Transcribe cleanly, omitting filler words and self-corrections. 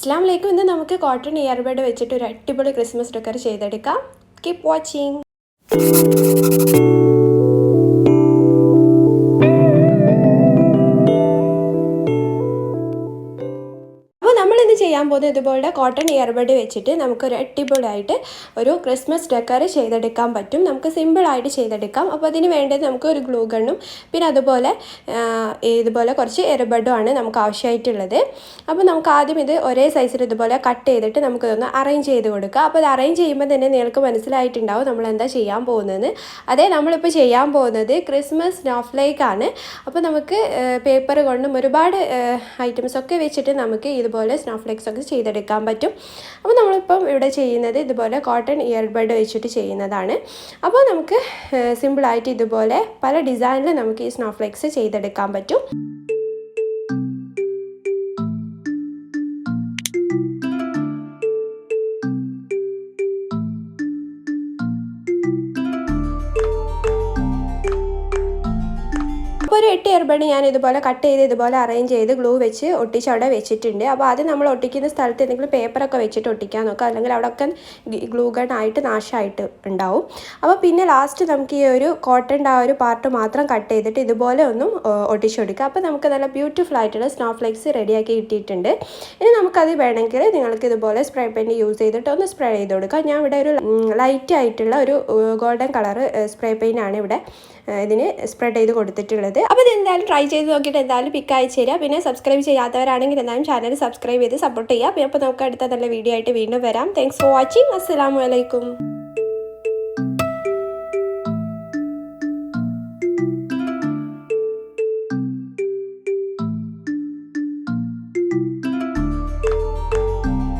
അസ്സലാമലൈക്കും. ഇന്ന് നമുക്ക് കോട്ടൺ ഇയർബഡ് വെച്ചിട്ട് ഒരു അടിപൊളി ക്രിസ്മസ് ഡെക്കർ ചെയ്തെടുക്കാം. Keep watching. ചെയ്യാൻ പോകുന്നത് ഇതുപോലെ കോട്ടൺ ഇയർബഡ് വെച്ചിട്ട് നമുക്കൊരു അടിപൊളിയായിട്ട് ഒരു ക്രിസ്മസ് ഡെക്കർ ചെയ്തെടുക്കാൻ പറ്റും. നമുക്ക് സിമ്പിളായിട്ട് ചെയ്തെടുക്കാം. അപ്പോൾ അതിന് വേണ്ടത് നമുക്ക് ഒരു ഗ്ലൂ ഗണ്ണും പിന്നെ അതുപോലെ ഇതുപോലെ കുറച്ച് ഇയർബഡുമാണ് നമുക്ക് ആവശ്യമായിട്ടുള്ളത്. അപ്പോൾ നമുക്ക് ആദ്യം ഇത് ഒരേ സൈസിൽ ഇതുപോലെ കട്ട് ചെയ്തിട്ട് നമുക്കിതൊന്ന് അറേഞ്ച് ചെയ്ത് കൊടുക്കുക. അപ്പോൾ അത് അറേഞ്ച് ചെയ്യുമ്പോൾ തന്നെ നിങ്ങൾക്ക് മനസ്സിലായിട്ടുണ്ടാവും നമ്മൾ എന്താ ചെയ്യാൻ പോകുന്നത്. അതേ നമ്മളിപ്പോൾ ചെയ്യാൻ പോകുന്നത് ക്രിസ്മസ് സ്നോഫ്ലേക്ക് ആണ്. അപ്പോൾ നമുക്ക് പേപ്പർ കൊണ്ടും ഒരുപാട് ഐറ്റംസൊക്കെ വെച്ചിട്ട് നമുക്ക് ഇതുപോലെ സ്നോഫ്ലേക്സ് ഒക്കെ ചെയ്തെടുക്കാൻ പറ്റും. അപ്പോൾ നമ്മളിപ്പം ഇവിടെ ചെയ്യുന്നത് ഇതുപോലെ കോട്ടൺ ഇയർബഡ് വെച്ചിട്ട് ചെയ്യുന്നതാണ്. അപ്പോൾ നമുക്ക് സിമ്പിളായിട്ട് ഇതുപോലെ പല ഡിസൈനിൽ നമുക്ക് ഈ സ്നോഫ്ലേക്സ് ചെയ്തെടുക്കാൻ പറ്റും. അപ്പോൾ ഒരു 8 ഇയർബഡ് ഞാൻ ഇതുപോലെ കട്ട് ചെയ്ത് ഇതുപോലെ അറേഞ്ച് ചെയ്ത് ഗ്ലൂ വെച്ച് ഒട്ടിച്ച് അവിടെ വെച്ചിട്ടുണ്ട്. അപ്പോൾ ആദ്യം നമ്മൾ ഒട്ടിക്കുന്ന സ്ഥലത്ത് എന്തെങ്കിലും പേപ്പറൊക്കെ വെച്ചിട്ട് ഒട്ടിക്കാൻ നോക്കുക, അല്ലെങ്കിൽ അവിടെയൊക്കെ ഗ്ലൂ ഗൺ ആയിട്ട് നാശമായിട്ട് ഉണ്ടാവും. അപ്പോൾ പിന്നെ ലാസ്റ്റ് നമുക്ക് ഈ ഒരു കോട്ടൻ്റെ ആ ഒരു പാർട്ട് മാത്രം കട്ട് ചെയ്തിട്ട് ഇതുപോലെ ഒന്നും ഒട്ടിച്ചെടുക്കുക. അപ്പോൾ നമുക്ക് നല്ല ബ്യൂട്ടിഫുൾ ആയിട്ടുള്ള സ്നോഫ്ലേക്സ് റെഡിയാക്കി കിട്ടിയിട്ടുണ്ട്. ഇനി നമുക്കത് വേണമെങ്കിൽ നിങ്ങൾക്ക് ഇതുപോലെ സ്പ്രേ പെയിൻറ്റ് യൂസ് ചെയ്തിട്ട് ഒന്ന് സ്പ്രേ ചെയ്ത് കൊടുക്കുക. ഞാൻ ഇവിടെ ഒരു ലൈറ്റ് ആയിട്ടുള്ള ഒരു ഗോൾഡൻ കളർ സ്പ്രേ പെയിൻ്റാണ് ഇവിടെ ഇതിന് സ്പ്രെഡ് ചെയ്ത് കൊടുത്തിട്ടുള്ളത്. അപ്പോൾ ഇത് എന്തായാലും ട്രൈ ചെയ്ത് നോക്കിയിട്ട് എന്തായാലും പിക്ക് അയച്ചു തരിക. പിന്നെ സബ്സ്ക്രൈബ് ചെയ്യാത്തവരാണെങ്കിൽ എന്തായാലും ചാനൽ സബ്സ്ക്രൈബ് ചെയ്ത് സപ്പോർട്ട് ചെയ്യുക. അപ്പോൾ നമുക്ക് അടുത്ത നല്ല വീഡിയോ ആയിട്ട് വീണ്ടും വരാം. Thanks for watching. അസ്സലാമു അലൈക്കും.